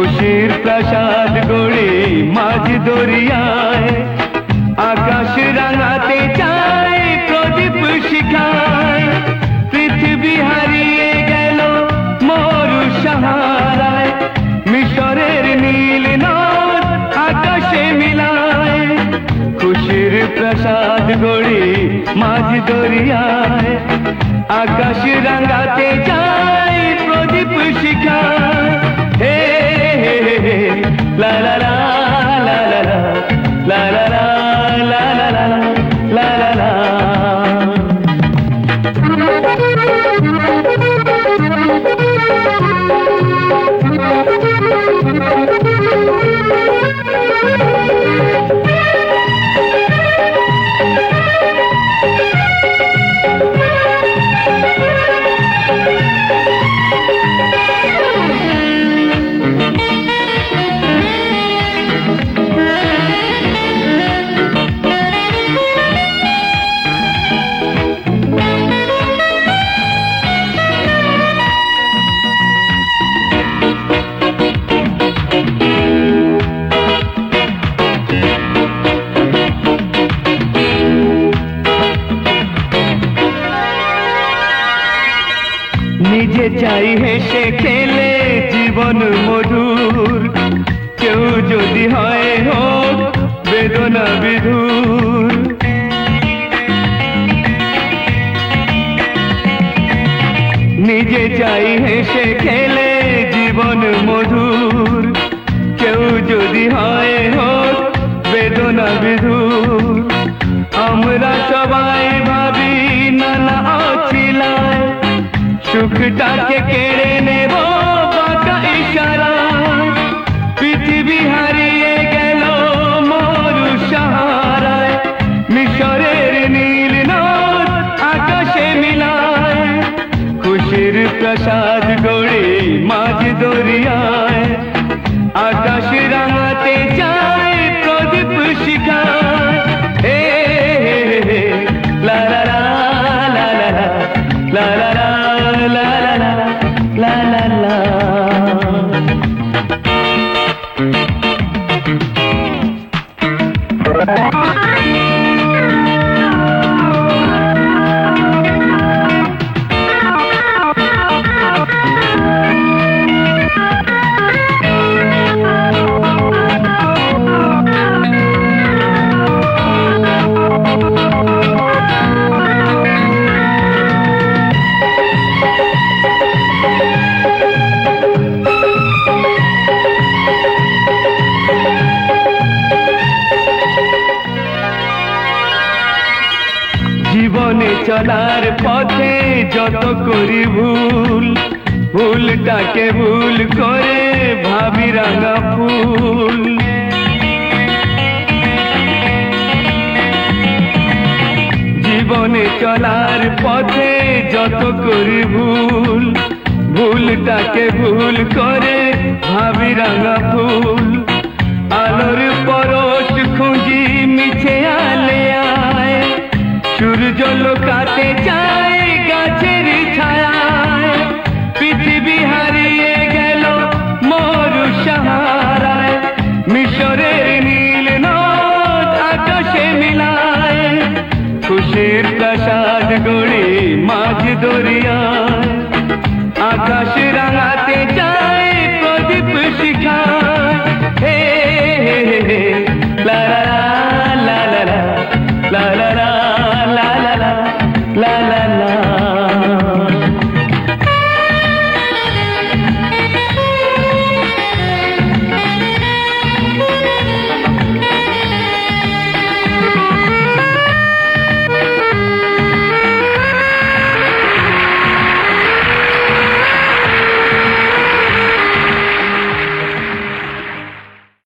খুশির প্রাসাদ গড়ে মাঝ দরিয়ায়, আকাশ রাঙাতে চায় প্রদীপ শিখায়। পৃথিবী হারিয়ে গেল মরু সাহারায়, মিশরের নীল নদ আকাশে মিলায়। খুশির প্রাসাদ গড়ে মাঝ দরিয়ায়, আকাশ রাঙাতে চায় প্রদীপ শিখায়। হে হে হে লা লা লা লা লা লা লা লা লা লা লা লা লা লা। নিজে চাই হেসে খেলে জীবন মধুর, কেউ যদি হয় হোক বেদনা বিধুর। নিজে চাই হেসে খেলে জীবন মধুর, কেউ যদি হয় হোক বেদনা বিধুর। আমরা সবাই ভাবি নানা অছিলায়, সুখটাকে কেড়ে নেব বাঁকা ইশারায়। পৃথিবী হারিয়ে গেল মরু সাহারায়, মিশরের নীল নদ আকাশে মিলায়। খুশির প্রাসাদ গড়ে মাঝ দরিয়ায়, আকাশ রাঙাতে চায় প্রদীপ শিখায়। হে হে লা লা লা লা লা লা লা লা la la la. জীবনে চলার পথে যত করি ভুল, ভুলটাকে ভুল করে ভাবি রাঙা ফুল। জীবনে চলার পথে যত করি ভুল, ভুলটাকে ভুল করে ভাবি রাঙা ফুল। আলোর পরশ খুঁজি মিছে আলেয়ায়, সূর্য লোকাতে চায় গাছের ছায়ায়। পৃথিবী হারিয়ে গেল মরু সাহারায়, মিশরের নীল নদ আকাশে মিলায়। খুশির প্রাসাদ গড়ে মাঝ দরিয়ায়, আকাশ